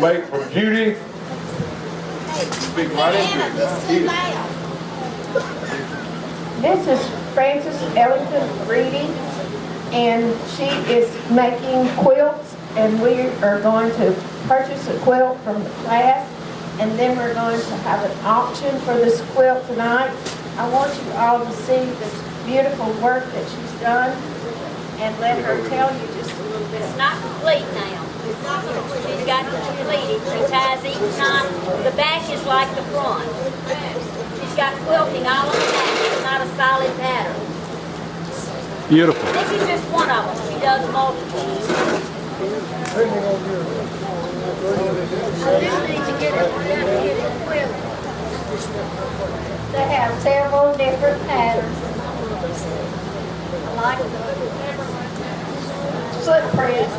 gonna make from Judy. Speak right into it. This is Frances Ellington Reedy, and she is making quilts, and we are going to purchase a quilt from the class, and then we're going to have an auction for this quilt tonight. I want you all to see this beautiful work that she's done, and let her tell you just a little bit. It's not complete now. She's got to complete it. She ties each knot. The back is like the front. She's got quilting all on the back. It's not a solid pattern. Beautiful. This is just one of them. She does multiple. They have several different patterns. I like the footprint.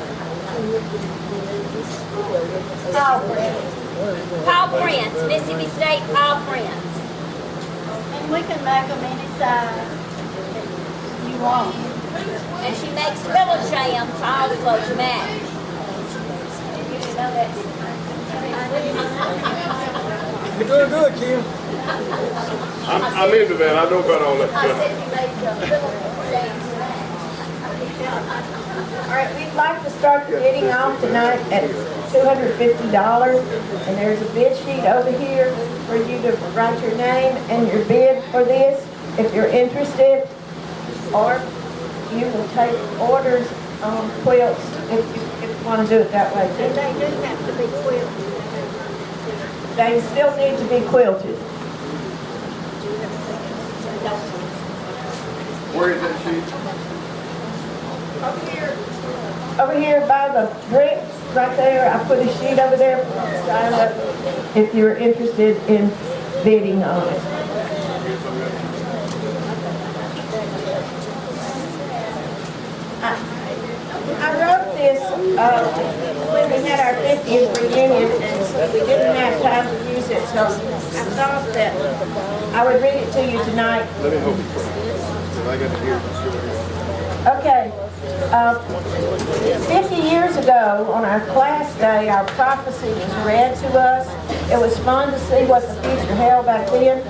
Paw prints. Paw prints. Mississippi State paw prints. And we can make them any size you want. And she makes pillow jams also to match. You know that. You're doing good, Kim. I'm into that. I know about all that I stuff. said you made pillow jams to match. All right, we'd like to start the bidding off tonight at $250, and there's a bid sheet over here for you to write your name and your bid for this, if you're interested, or you will take orders on quilts if you want to do it that way. And they do have to be quilted. They still need to be quilted. Where is that sheet? Over here by the bricks, right there, I put a sheet over there for you to sign up if you're interested in bidding on it. I wrote this when we had our 50th reunion, and we didn't have time to use it, so I thought that I would read it to you tonight. Let me hold it. I got to hear it. Okay. 50 years ago, on our class day, our prophecy was read to us. It was fun to see what the future held back then.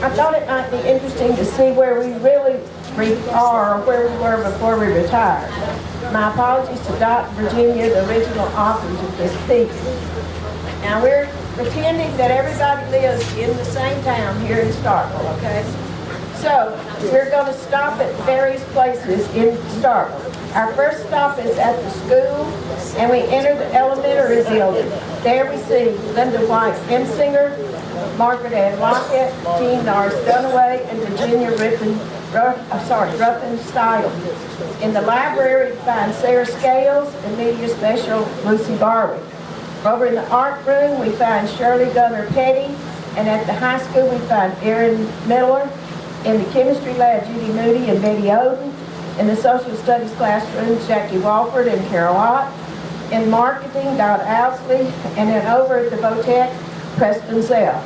I thought it might be interesting to see where we really are, or where we were before we retired. My apologies to Dr. Virginia, the original authors of this piece. Now, we're pretending that everybody lives in the same town here in Starkville, okay? So, we're going to stop at various places in Starkville. Our first stop is at the school, and we enter the elementary building. There we see Linda White Ensinger, Margaret Ann Lockett, Jean Norris Dunaway, and Virginia Ruffin Style. In the library, we find Sarah Scales and media special Lucy Barwick. Over in the art room, we find Shirley Gunner Petty, and at the high school, we find Erin Miller. In the chemistry lab, Judy Moody and Betty Oden. In the social studies classroom, Jackie Walford and Carol Ott. In marketing, Dot Owsley. And then over at the Votech, Preston Zell.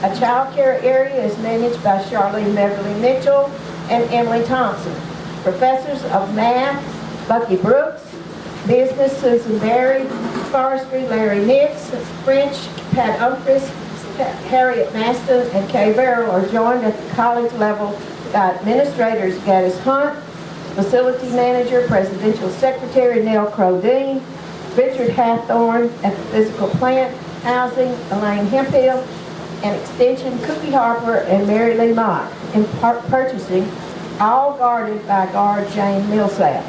A child care area is managed by Charlene Beverly Mitchell and Emily Thompson. Professors of math, Bucky Brooks. Business, Susan Berry. Forestry, Larry Nix. French, Pat Humphries. Harriet Maston and Kay Barrell are joined at the college level by administrators Gaddis Hunt, facility manager, presidential secretary Nell Crow-Dean, Richard Hathorne at the physical plant, housing Elaine Hemphill, and extension Cookie Harper and Mary Lee Mott, in purchasing, all guarded by guard Jane Millsaps.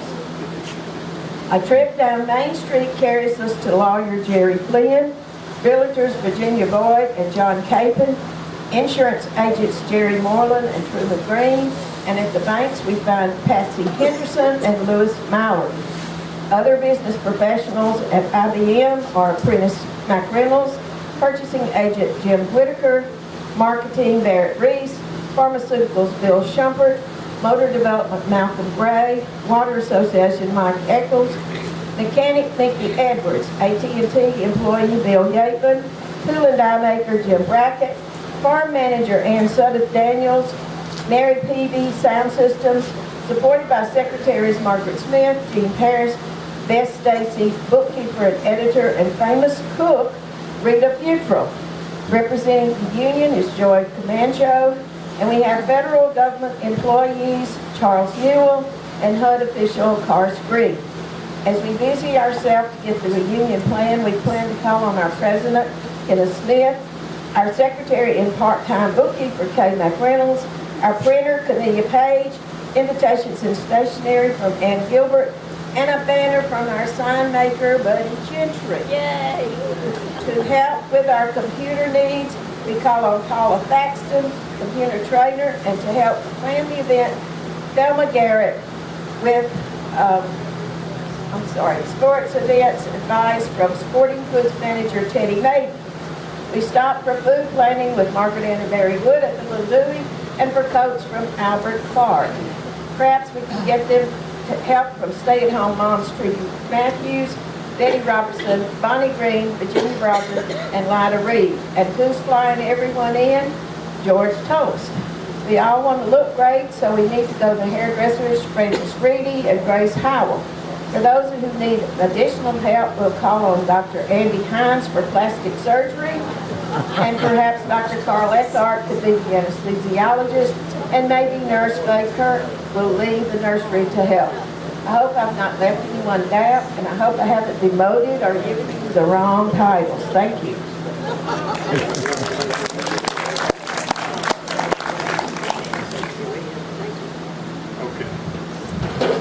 A trip down Main Street carries us to lawyer Jerry Flynn, realtors Virginia Boyd and John Capon, insurance agents Jerry Moreland and Truman Green, and at the banks we find Patsy Henderson and Louis Mallory. Other business professionals at IBM are Prentice McReynolds, purchasing agent Jim Whitaker, marketing Barrett Reese, pharmaceuticals Bill Shumpert, motor development Malcolm Gray, water association Mike Eccles, mechanic Mickey Edwards, AT&T employee Bill Yateman, tool and die maker Jim Brackett, farm manager Ann Sudduth Daniels, Mary Peavy Sound Systems, supported by secretaries Margaret Smith, Jean Paris, Beth Stacy, bookkeeper and editor, and famous cook Rita Futrell. Representing the union is Joy Comancho. And we have federal government employees, Charles Newell, and HUD official, Cars Green. As we busy ourselves to get the reunion plan, we plan to call on our president, Kenneth Smith, our secretary and part-time bookkeeper, Kay McReynolds, our printer, Cornelia Page, invitations and stationery from Ann Gilbert, and a banner from our sign maker, Buddy Gentry. Yay! To help with our computer needs, we call on Paula Thaxton, computer trainer, and to help plan the event, Thelma Garrett with, sports events advice from Sporting Goods manager Teddy Maiden. We stopped for food planning with Margaret Anna Berry Wood at the Little Dewey and for coats from Albert Clark. Perhaps we can get them to help from stay-at-home moms Trudy Matthews, Betty Robertson, Bonnie Green, Virginia Brogdon, and Lida Reed. And who's flying everyone in? George Toast. We all want to look great, so we need to go to hairdressers Frances Reedy and Grace Howell. For those who need additional help, we'll call on Dr. Andy Hines for plastic surgery, and perhaps Dr. Carl Ethart could be the anesthesiologist, and maybe Nurse Faye Kirk will leave the nursery to help. I hope I've not left anyone down, and I hope I haven't demoted or given you the wrong titles. Thank you.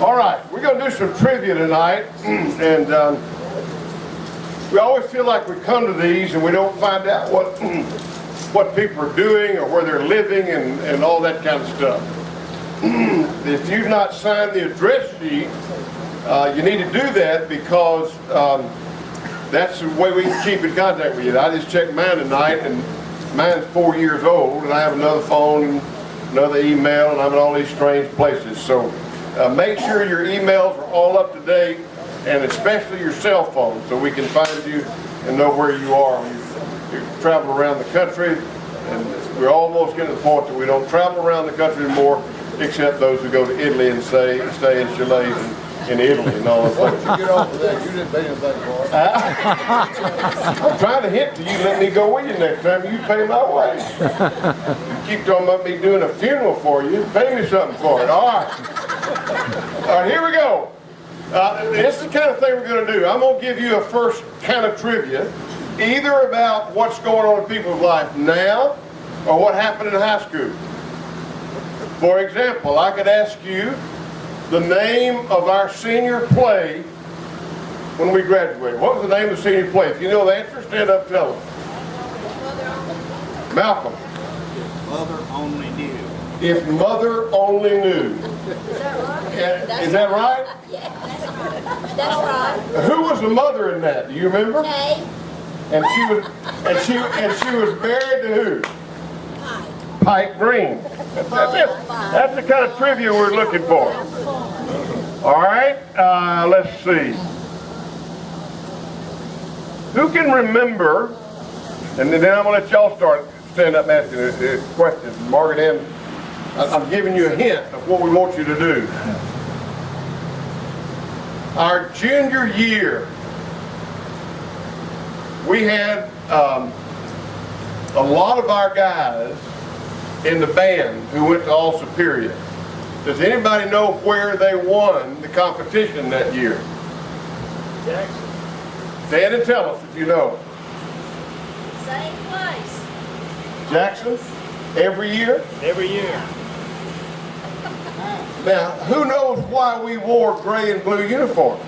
All right, we're going to do some trivia tonight, and we always feel like we come to these and we don't find out what people are doing or where they're living and all that kind of stuff. If you've not signed the address sheet, you need to do that because that's the way we can keep in contact with you. I just checked mine tonight, and mine's 4 years old, and I have another phone, another email, and I'm in all these strange places. So make sure your emails are all up to date, and especially your cell phone, so we can find you and know where you are. You travel around the country, and we're almost getting to the point that we don't travel around the country anymore, except those who go to Italy and stay in chalets in Italy and all that. Once you get off of that, you didn't pay anything for it. I'm trying to hint to you, let me go with you next time. You pay my way. You keep talking about me doing a funeral for you. Pay me something for it. All right. All right, here we go. This is the kind of thing we're going to do. I'm going to give you a first kind of trivia, either about what's going on in people's life now or what happened in high school. For example, I could ask you the name of our senior play when we graduated. What was the name of the senior play? If you know the answer, stand up and tell them. Malcolm. Mother only knew. If Mother Only Knew. Is that right? That's right. Who was the mother in that? Do you remember? Okay. And she was married to who? Pike Green. That's it. That's the kind of trivia we're looking for. All right, let's see. Who can remember, and then I'm going to let y'all stand up and asking the questions. Margaret Ann, I'm giving you a hint of what we want you to do. Our junior year, we had a lot of our guys in the band who went to All Superior. Does anybody know where they won the competition that year? Jackson. Stand and tell us if you know. Same place. Jackson? Every year? Every year. Now, who knows why we wore gray and blue uniforms?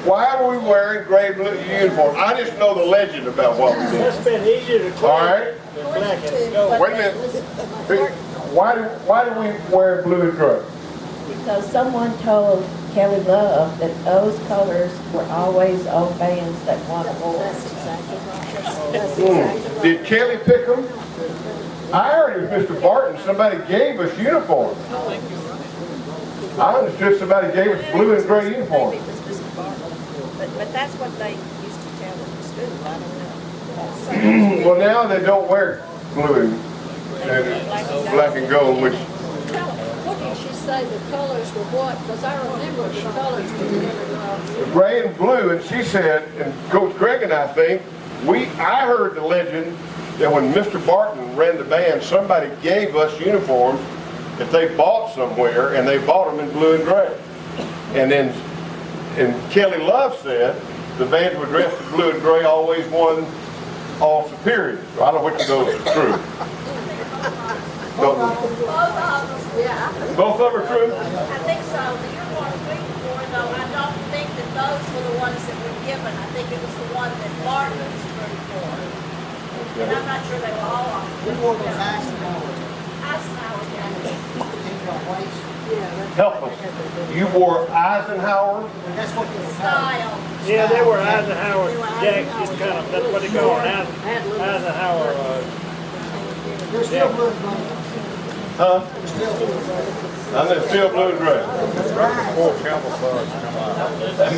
Why were we wearing gray and blue uniforms? I just know the legend about what we did. It's been easier to clean All right. than black and gold. Wait a minute. Why do we wear blue and gray? Because someone told Kelly Love that those colors were always on bands that won awards. Did Kelly pick them? I heard it was Mr. Barton. Somebody gave us uniforms. I understood somebody gave us blue and gray uniforms. But that's what they used to tell at the school. I don't know. Well, now they don't wear blue and black and gold, which What did she say the colors were what? Because I remember the colors were Gray and blue, and she said, and Coach Greg and I think, I heard the legend that when Mr. Barton ran the band, somebody gave us uniforms that they bought somewhere, and they bought them in blue and gray. And Kelly Love said the bands were dressed in blue and gray always won all superiors. So I don't know which of those is true. Both of them are true? I think so. The uniforms we wore, though, I don't think that those were the ones that were given. I think it was the one that Martin was pretty for. And I'm not sure they were all on. We wore those Eisenhower. Eisenhower, Help us. You wore Eisenhower? That's what they were. style. Yeah, they were Eisenhower jackets, kind of, that's what they call it, Eisenhower, They're still blue and gray. Huh? They're still blue and gray. And they're still blue and gray. And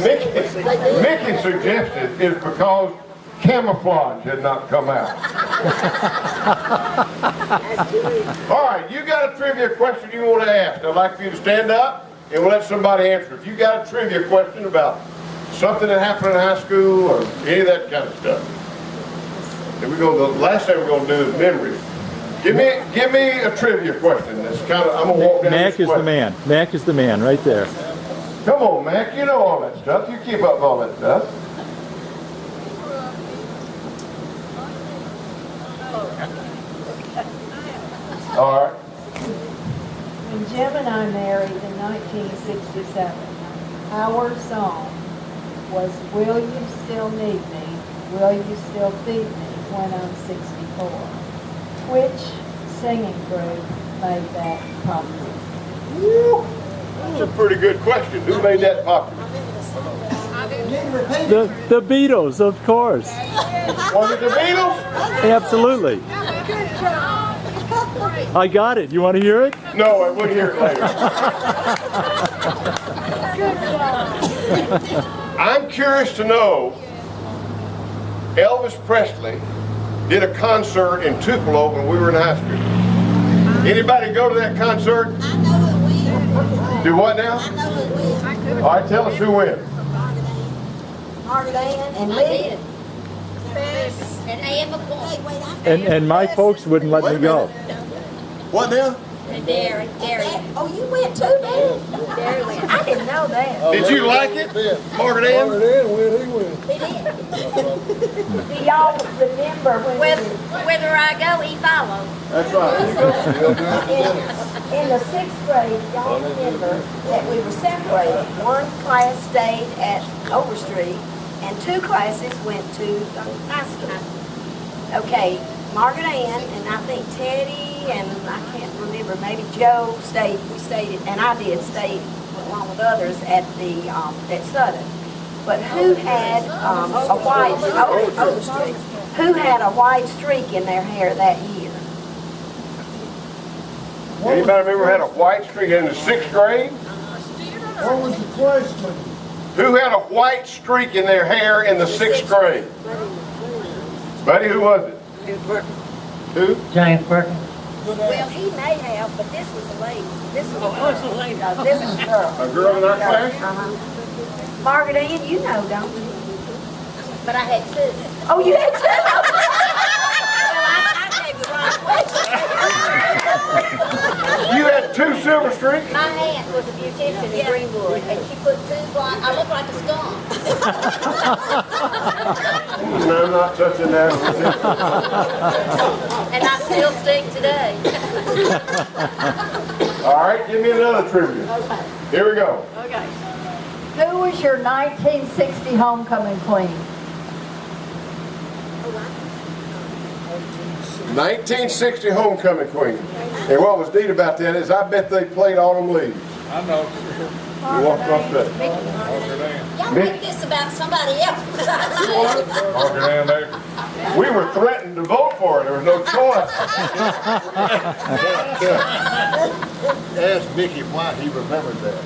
Mickey suggested is because camouflage had not come out. All right, you got a trivia question you want to ask. I'd like for you to stand up and we'll let somebody answer. If you got a trivia question about something that happened in high school or any of that kind of stuff. And the last thing we're going to do is memories. Give me a trivia question. That's kind of, I'm going to walk down Mac this is the question. man. Mac is the man right there. Come on, Mac, you know all that stuff. You keep up with all that stuff. All right. When Jim and I married in 1967, our song was "Will You Still Need Me? Will You Still Feed Me When I'm 64?" Which singing group made that popular? That's a pretty good question. Who made that popular? The Beatles, of course. Was it the Beatles? Absolutely. I got it. You want to hear it? No, we'll hear it later. I'm curious to know, Elvis Presley did a concert in Tupelo when we were in high school. Anybody go to that concert? I know who wins. Do what now? I know who wins. All right, tell us who wins. Margaret Ann and I Lee. did. And Ann McCoy. And my folks wouldn't let me go. What now? And Derry. Oh, you went too, man. Derry went. I didn't know that. Did you like it, Margaret Ann? He did. Do y'all remember when Whether I go, he follows. That's right. in the 6th grade, y'all remember that we were separated? One class stayed at Overstreet and 2 classes went to high school. Okay, Margaret Ann and I think Teddy and I can't remember, maybe Joe stayed, and I did stay along with others at at Sutton. But who had a white, Overstreet, who had a white streak in their hair that year? Anybody remember had a white streak in the 6th grade? What was the question? Who had a white streak in their hair in the 6th grade? Buddy, who was it? Who? James Burton. Well, he may have, but this was a lady. This was a lady. No, this is a girl. A girl in our class? Margaret Ann, you know, don't you? But I had 2. Oh, you had 2? I gave the wrong question. You had 2 silver streaks? My aunt was a beautician in Greenwood, and she put 2 blonde. I look like a skunk. No, I'm not touching that. And I still stink today. All right, give me another trivia. Here we go. Okay. Who was your 1960 homecoming queen? 1960 homecoming queen. And what was neat about that is I bet they played Autumn Leaves. I know. You walked across that. Y'all make this about somebody else besides me. Margaret Ann there. We were threatened to vote for it. There was no choice. Ask Mickey why he remembered that.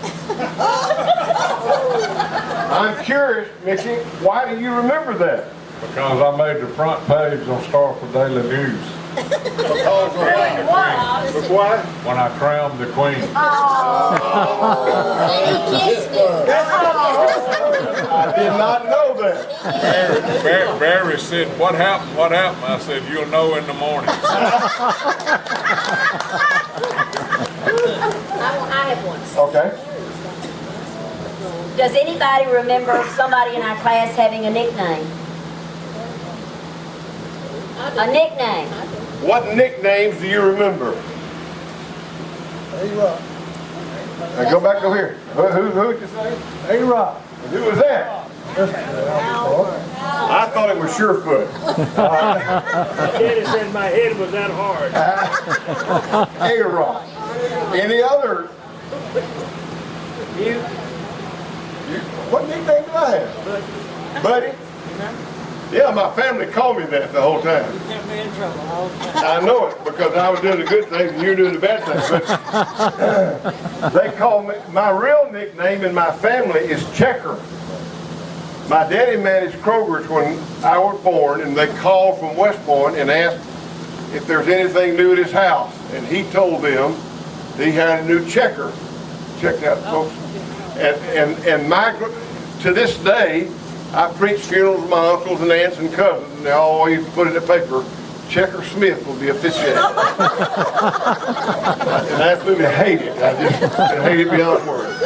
I'm curious, Mickey, why do you remember that? Because I made the front page on Starkville Daily News. Because of that. Look why? When I crowned the queen. I did not know that. Barry said, what happened? What happened? I said, you'll know in the morning. I have one. Okay. Does anybody remember somebody in our class having a nickname? A nickname. What nicknames do you remember? A-Rock. Now go back over here. Who'd you say? A-Rock. Who was that? I thought it was Surefoot. My daddy said my head was that hard. A-Rock. Any other? What nickname did I have? Buddy. Yeah, my family called me that the whole time. I know it because I was doing the good things and you were doing the bad things. But they call me, my real nickname in my family is Checker. My daddy managed Kroger's when I was born, and they called from West Point and asked if there's anything new at his house. And he told them he had a new checker. Check that, folks. And to this day, I preach funerals of my uncles and aunts and cousins, and they always put in the paper, Checker Smith will be officiating. And I absolutely hate it. I just hate it beyond words.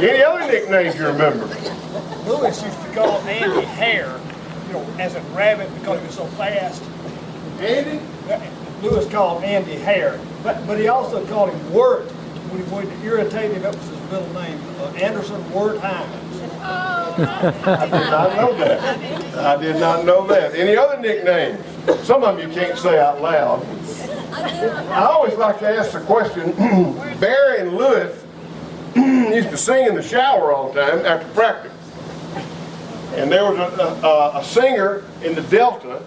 Any other nicknames you remember? Lewis used to call Andy Hare, as a rabbit because he was so fast. Andy? Lewis called Andy Hare, but he also called him Wirt. When he wanted to irritate him, that was his middle name, Anderson Wirt Hines. I did not know that. I did not know that. Any other nicknames? Some of them you can't say out loud. I always like to ask the question, Barry and Lewis used to sing in the shower all the time after practice. And there was a singer in the Delta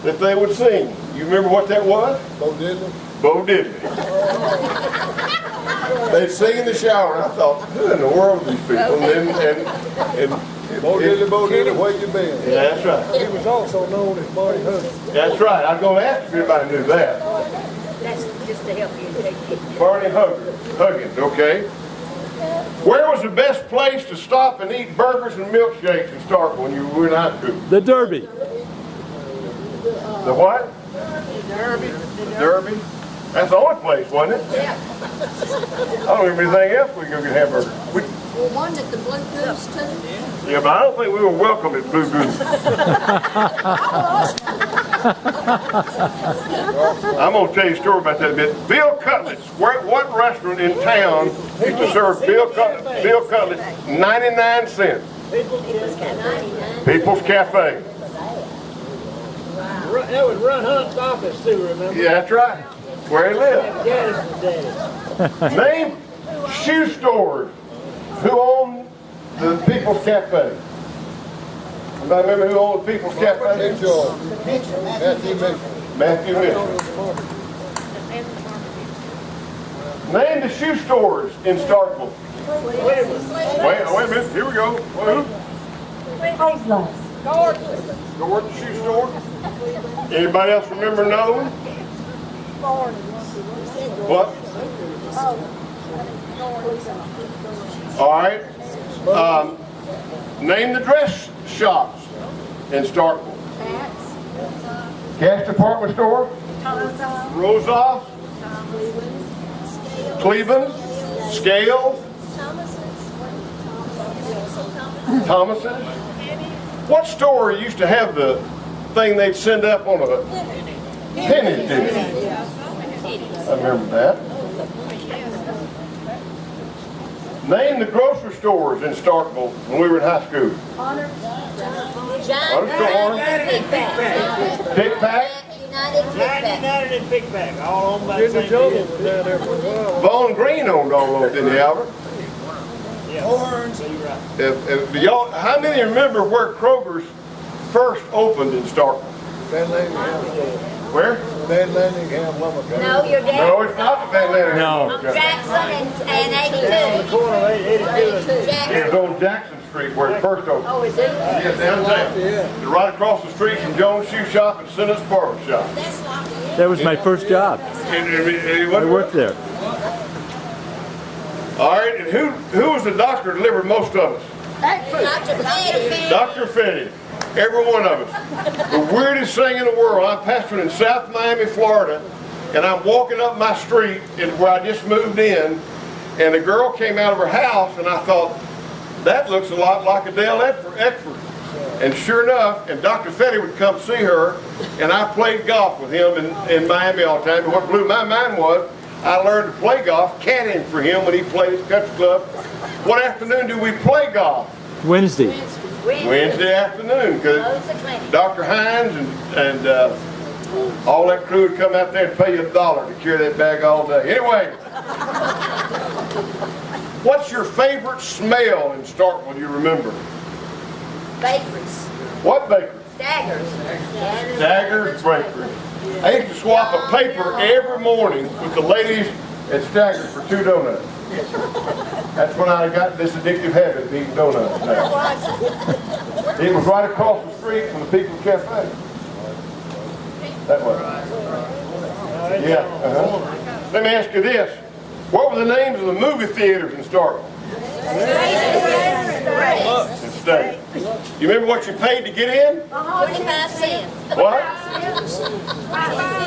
that they would sing. You remember what that was? Bo Diddley? Bo Diddley. They'd sing in the shower, and I thought, who in the world are these people? And Bo Diddley, where you been? yeah, that's right. He was also known as Marty Huggins. That's right. I was going to ask if anybody knew that. That's just to help you take it. Barney Huggins, okay. Where was the best place to stop and eat burgers and milkshakes in Starkville when you were in high school? The Derby. The what? The Derby. That's the only place, wasn't it? Yeah. I don't remember anything else we could go get hamburgers. Well, one at the Blue Goose too. Yeah, but I don't think we were welcome at Blue Goose. I'm going to tell you a story about that a bit. Bill Cutlet's. What restaurant in town used to serve Bill Cutlet's 99 cents? People's Cafe. That was Run Hunt's office too, remember? Yeah, that's right. Where he lived. Daddy. Name shoe stores who own the People's Cafe. Anybody remember who owned the People's Cafe? Matthew Mitchell. Matthew Mitchell. Name the shoe stores in Starkville. Wait a minute. Here we go. Gordon Shoe Store. Anybody else remember another one? What? All right. Name the dress shops in Starkville. Cash Department Store. Rosoff. Cleveland. Scales. Thomas's. What store used to have the thing they'd send up on a penny dish? I remember that. Name the grocery stores in Starkville when we were in high school. John Store. Pick Pack. United and Big Bag, all owned by the same Joe people. was down there for a while. Bone Green owned all of them, didn't he, Albert? Yeah. So you're right. How many remember where Kroger's first opened in Starkville? Van Lanningham. Where? Van Lanningham Lumber Company. No, your dad. No, it's not the Van Lanningham. No. On Jackson and On the 82. corner of 82 and Jackson. It was on Jackson Street where it first opened. Oh, is it? Yeah, downtown. It's right across the street from Jones Shoe Shop and Sennet's Barber Shop. That was my first job. I worked there. All right, and who was the doctor that delivered most of us? Dr. Fetty. Dr. Fetty. Every one of us. The weirdest thing in the world. I'm pastoring in South Miami, Florida, and I'm walking up my street where I just moved in, and a girl came out of her house, and I thought, that looks a lot like Adele Eckford. And sure enough, and Dr. Fetty would come see her, and I played golf with him in Miami all the time. And what blew my mind was, I learned to play golf, caddying for him when he played at the country club. What afternoon do we play golf? Wednesday. Wednesday afternoon, because Dr. Hines and all that crew would come out there and pay you $1 to carry that bag all day. Anyway, what's your favorite smell in Starkville you remember? Bakeries. What bakery? Staggers. Staggers Bakery. I used to swap a paper every morning with the ladies at Staggers for 2 donuts. That's when I got this addictive habit of eating donuts now. It was right across the street from the People's Cafe. That was. Yeah. Let me ask you this. What were the names of the movie theaters in Starkville? In State. You remember what you paid to get in? 25 cents. What?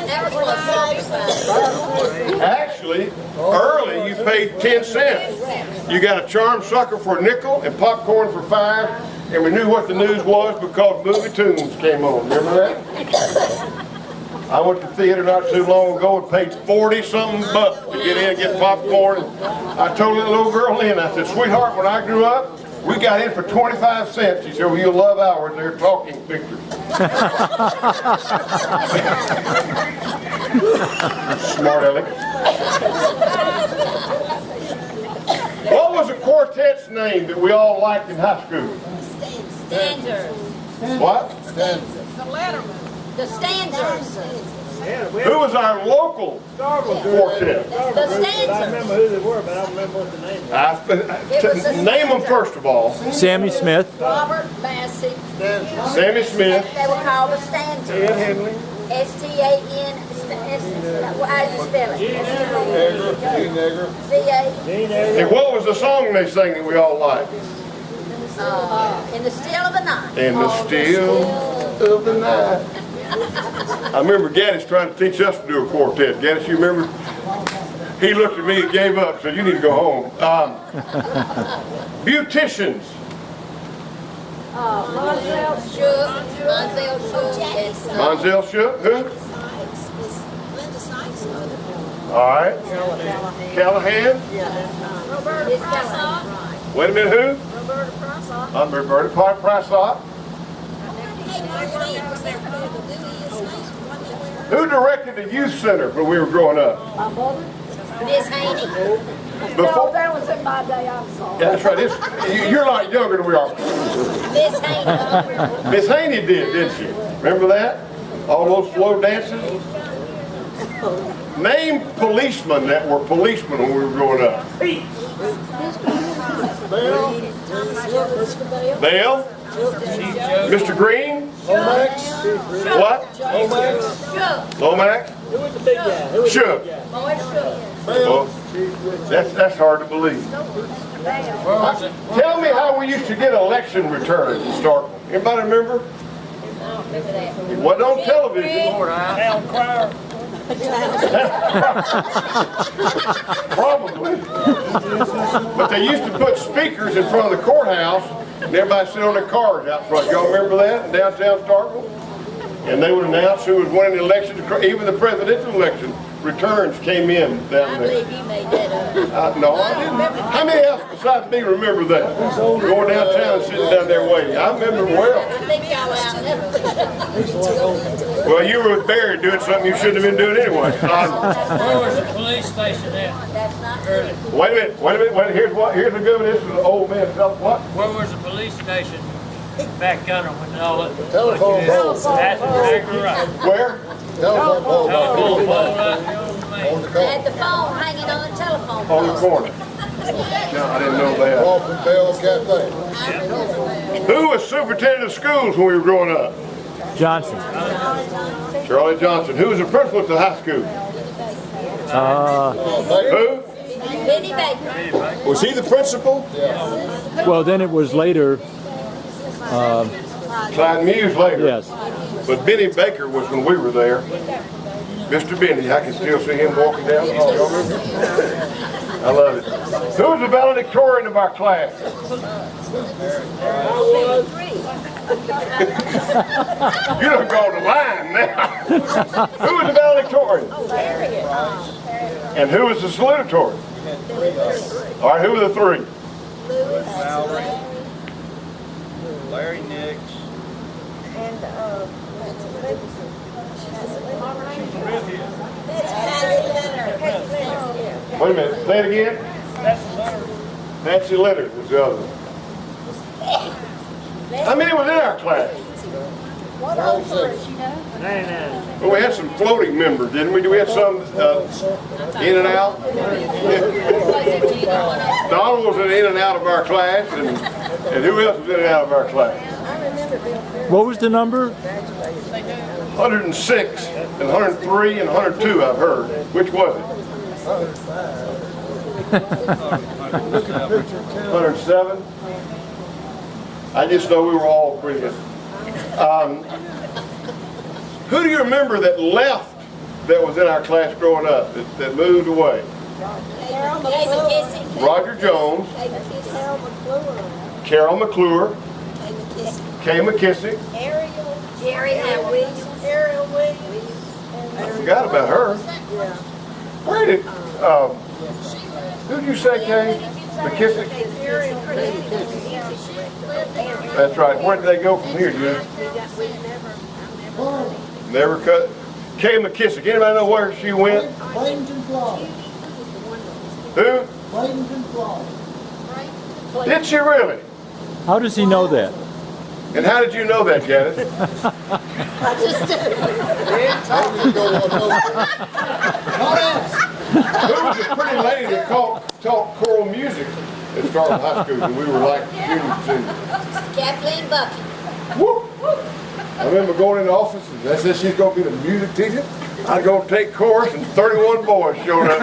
Never plus 75. Actually, early you paid 10 cents. You got a charm sucker for a nickel and popcorn for 5, and we knew what the news was because movie tunes came on. Remember that? I went to the theater not too long ago and paid 40-something bucks to get in and get popcorn. I told that little girl Lynn, I said, sweetheart, when I grew up, we got in for 25 cents. She said, well, you'll love ours. They're talking pictures. Smart aleck. What was the quartet's name that we all liked in high school? Stanzers. What? The Stanzers. Who was our local quartet? The I Stanzers. remember who they were, but I don't remember what the name was. Name them first of all. Sammy Smith. Robert Massey. Sammy Smith. They were called the Stanzers. Ed Henley. S-T-A-N. How do you spell it? Z-A. Dean Egger. And what was the song they sang that we all liked? In the still of the night. In the still of the night. I remember Gaddis trying to teach us to do a quartet. Gaddis, you remember? He looked at me and gave up, said, you need to go home. Beauticians. Monzel Shook. Monzel Shook. Monzel Shook, who? All right. Callahan. Wait a minute, who? Roberta Price. Roberta Price. Who directed the youth center when we were growing up? My mother? Miss Haney. No, that was in my day, I'm sorry. Yeah, that's right. You're a lot younger than we are. Miss Haney. Miss Haney did, didn't she? Remember that? All those slow dances? Name policemen that were policemen when we were growing up. Bell? Mr. Green? What? Lomax? Who was the big guy? Shook. Well, that's hard to believe. Tell me how we used to get election returns in Starkville. Anybody remember? It wasn't on television. Al Cryer. Probably. But they used to put speakers in front of the courthouse and everybody sit on their cars out front. Y'all remember that in downtown Starkville? And they would announce who was winning the election, even the presidential election. Returns came in down I there. believe you made that up. No, I didn't. How many else besides me remember that? Going downtown and sitting down there waiting. I remember well. I think y'all out. Well, you were with Barry doing something you shouldn't have been doing anyway. Where was the police station at? That's not true. Wait a minute. Here's a good one. This is an old man. What? Where was the police station back under when all that? Telephone pole. That's exactly right. Where? Telephone pole. Telephone pole right there on the On the They had corner. the phone hanging on the telephone On the pole. corner. No, I didn't know that. Off from Bell Cafe. Who was superintendent of schools when we were growing up? Johnson. Charlie Johnson. Who was the principal at the high school? Who? Benny Baker. Was he the principal? Well, then it was later. Clyde Muse later. Yes. But Benny Baker was when we were there. Mr. Benny, I can still see him walking down the hall. Y'all remember? I love it. Who was the valedictorian of our class? You done gone the line now. Who was the valedictorian? And who was the salutatorian? All right, who were the three? Larry Nix. Wait a minute, say it again. Nancy Leonard was the other one. How many was in our class? Well, we had some floating members, didn't we? Do we have some in and out? Donald was in and out of our class, and who else was in and out of our class? What was the number? 106 and 103 and 102, I've heard. Which was it? 107? I just know we were all brilliant. Who do you remember that left that was in our class growing up, that moved away? Roger Jones, Carol McClure, Kay McKissick. Jerry Williams. I forgot about her. Where did, who did you say, Kay? McKissick? That's right. Where did they go from here, Jim? Never cut. Kay McKissick. Anybody know where she went? Who? Did she really? How does he know that? And how did you know that, Janet? Who was the pretty lady that taught choral music at Starkville High School when we were like juniors and seniors? Kathleen Bucky. Woo! I remember going in the office and they said she's going to be the music teacher. I'd go take course and 31 boys showed up.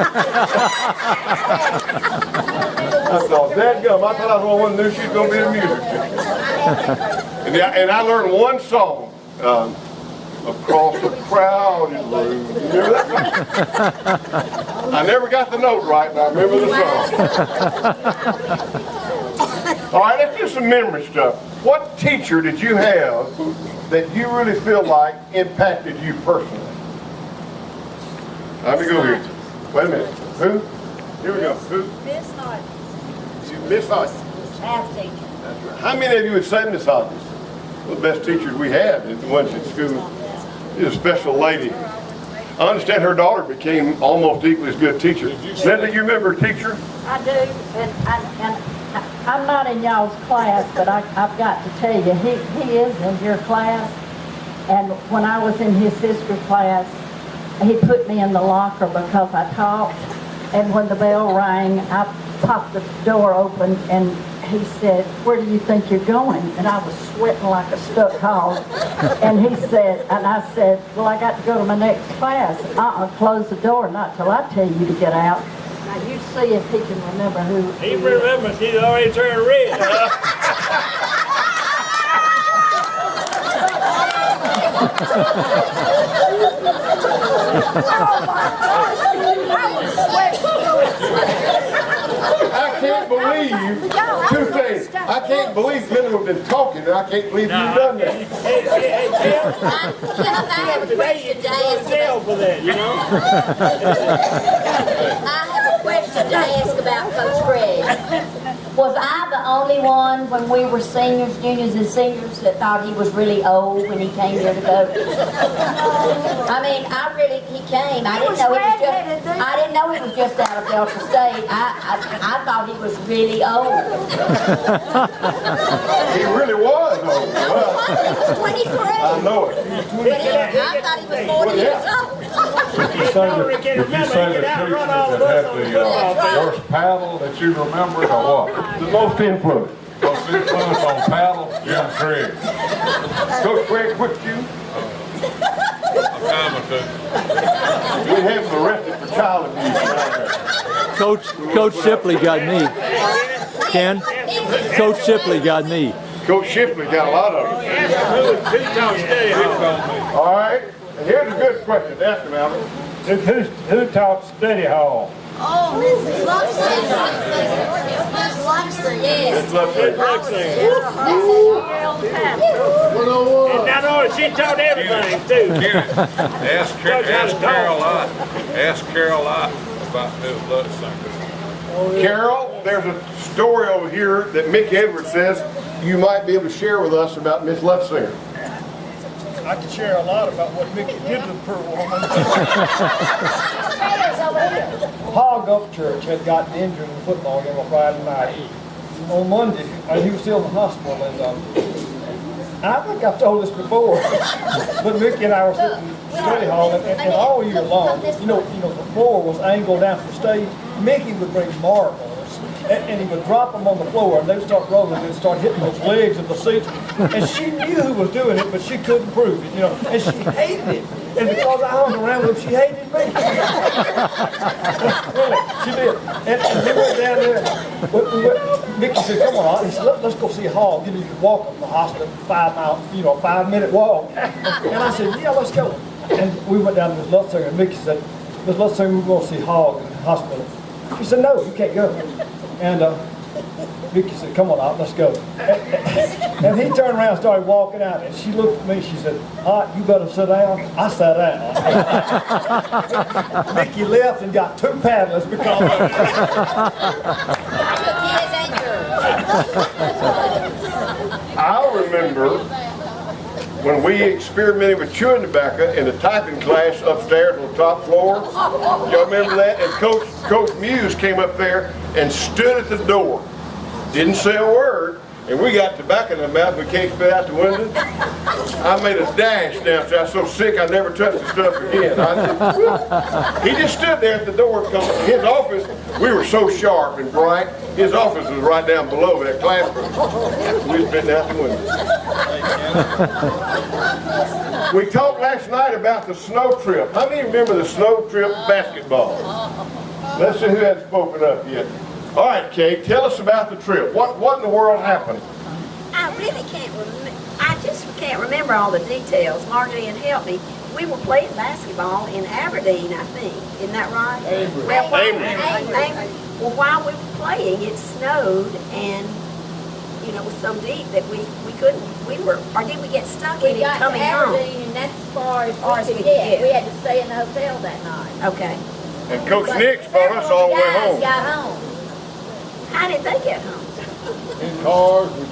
I thought, dadgum, I thought I was the one who knew she was going to be the music teacher. And I learned one song, Across a Crowded Room. You remember that song? I never got the note right, but I remember the song. All right, let's do some memory stuff. What teacher did you have that you really feel like impacted you personally? Let me go here. Wait a minute. Who? Here we go. Who? Miss Hodges. Miss Hodges. Math teacher. That's right. How many of you would say Miss Hodges? One of the best teachers we had, the ones at school. She's a special lady. I understand her daughter became almost equally as good a teacher. Linda, you remember a teacher? I do, and I'm not in y'all's class, but I've got to tell you, he is in your class, and when I was in his history class, he put me in the locker because I talked, and when the bell rang, I popped the door open, and he said, "Where do you think you're going?" And I was sweating like a stuck hog, and he said, and I said, "Well, I got to go to my next class." Close the door, not till I tell you to get out. Now you see if he can remember who. He remembers, he's already turned red. I can't believe two things. I can't believe Linda has been talking, and I can't believe you've done that. Hey, Jim, I have a question to ask jail for that, you know? I have a question to ask about Coach Craig. Was I the only one when we were seniors, juniors, and seniors that thought he was really old when he came here to coach? I mean, he came. I didn't know he was just out of Delta State. I thought he was really old. He really was old. Well, He was 23. I know it. I thought he was 40 years old. Would you say the teachers that had the worst paddle that you remember, or what? The most influence. Most influence on paddle, Jim Craig. Coach Craig, what you? Time or two. We have him arrested for child abuse down there. Coach Shipley got me. Ken? Coach Shipley got me. Coach Shipley got a lot of them. All right, and here's a good question. Ask him, Albert. Who taught study hall? Oh, Mrs. Luxon. Mrs. Luxon, yes. Let's look at And not only, she taught everything too. Ask Carol Lott about Miss Lutsinger. Carol, there's a story over here that Mick Edwards says you might be able to share with us about Miss Lutsinger. I could share a lot about what Mickey did to the poor woman. Hog Up Church had gotten injured in the football game on Friday night. On Monday, he was still in the hospital, and I think I've told this before, but Mickey and I were sitting in the study hall, and all year long, you know, the floor was angled down from the stage. Mickey would bring marbles, and he would drop them on the floor, and they'd start rolling, and start hitting those legs of the seats. And she knew who was doing it, but she couldn't prove it, you know, and she hated it. And because I hung around with him, she hated me. Really, she did. And we went down there. Mickey said, "Come on," he said, "Let's go see Hall. You know, you can walk from the hospital 5 miles, 5-minute walk." And I said, "Yeah, let's go." And we went down to Miss Lutsinger, and Mickey said, "Miss Lutsinger, we're going to see Hall in the hospital." She said, "No, you can't go." And Mickey said, "Come on out, let's go." And he turned around and started walking out, and she looked at me, she said, "You better sit down." I sat down. Mickey left and got 2 paddlers because of it. I remember when we experimented with chewing tobacco in the typing class upstairs on the top floor. Y'all remember that? And Coach Muse came up there and stood at the door. Didn't say a word. And we got tobacco in our mouth, we can't spit out the window. I made a dash downstairs. I was so sick I never touched the stuff again. He just stood there at the door. His office, we were so sharp and bright, his office was right down below that classroom. We was spitting out the window. We talked last night about the snow trip. How many remember the snow trip basketball? Let's see who hasn't spoken up yet. All right, Kate, tell us about the trip. What in the world happened? I really can't remember. I just can't remember all the details. Marjorie, help me. We were playing basketball in Aberdeen, I think. Isn't that right? Amory. Well, while we were playing, it snowed, and it was so deep that we couldn't. Or did we get stuck in it coming home? We got to Aberdeen, and that's as far as we could get. We had to stay in the hotel that night. Okay. And Coach Nick brought us all the way home. Got home. How did they get home? In cars, we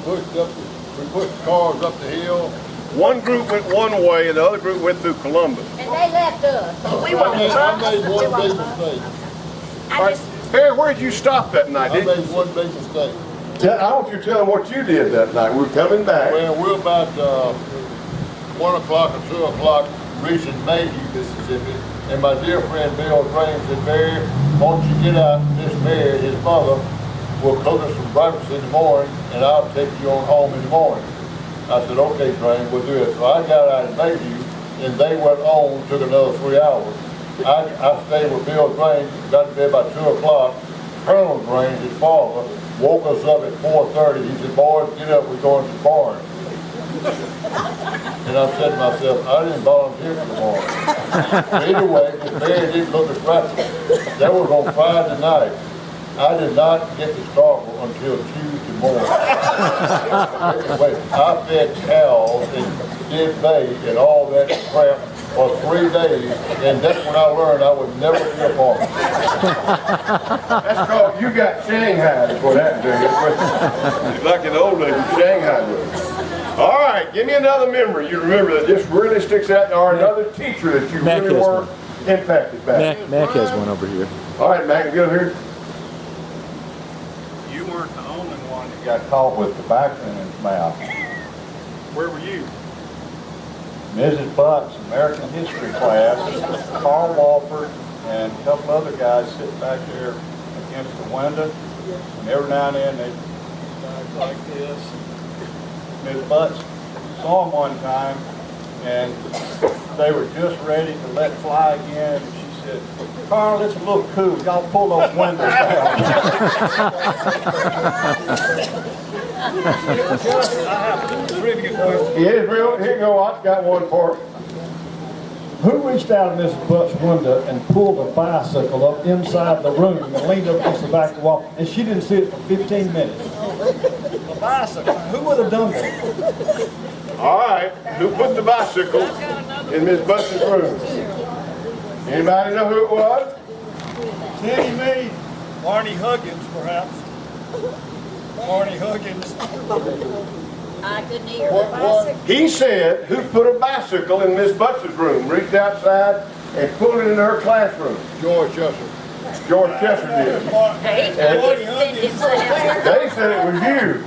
pushed cars up the hill. One group went one way and the other group went through Columbus. And they left us. We were on the bus. I made one big mistake. Harry, where did you stop that night? I made one big mistake. I want you to tell them what you did that night. We were coming back. Well, we're about 1 o'clock or 2 o'clock reaching Mayhew, Mississippi, and my dear friend Bill Drain said, "Barry, why don't you get out? Miss Mary, his mother, will cook us some breakfast in the morning, and I'll take you on home in the morning." I said, "Okay, Drain, we'll do it." So I got out in Mayhew, and they went on, took another 3 hours. I stayed with Bill Drain, got to bed about 2 o'clock. Colonel Drain, his father, woke us up at 4:30. He said, "Boys, get up, we're going to the barn." And I said to myself, I didn't volunteer for the barn. Either way, Miss Mary didn't look at breakfast. That was on Friday night. I did not get to Starkville until Tuesday morning. Anyway, I fed cows and did hay and all that crap for 3 days, and that's when I learned I would never be a farmer. That's called, you got Shanghai, is what that is. Like in the old days, Shanghai was. All right, give me another memory you remember that just really sticks out, or another teacher that you Mac really has were impacted by. Mac has one over here. All right, Mac, get over here. You weren't the only one that got caught with tobacco in his mouth. Where were you? Mrs. Buck's American History class, Carl Walford, and a couple other guys sitting back there against the window. And every now and then they'd act like this. Ms. Butts saw them one time, and they were just ready to let fly again. And she said, "Carl, it's a little cool. Y'all pull those windows down." Yeah, real. Here you go. I've got one for you. Who reached out of Mrs. Butt's window and pulled a bicycle up inside the room and leaned up against the back wall, and she didn't see it for 15 minutes? A bicycle. Who would have done that? All right, who put the bicycle in Miss Butt's room? Anybody know who it was? Teddy me. Barney Huggins, perhaps. Barney Huggins. I couldn't hear. He said, who put a bicycle in Miss Butt's room, reached outside and pulled it in her classroom? George Chester. George Chester did. And they said it was you.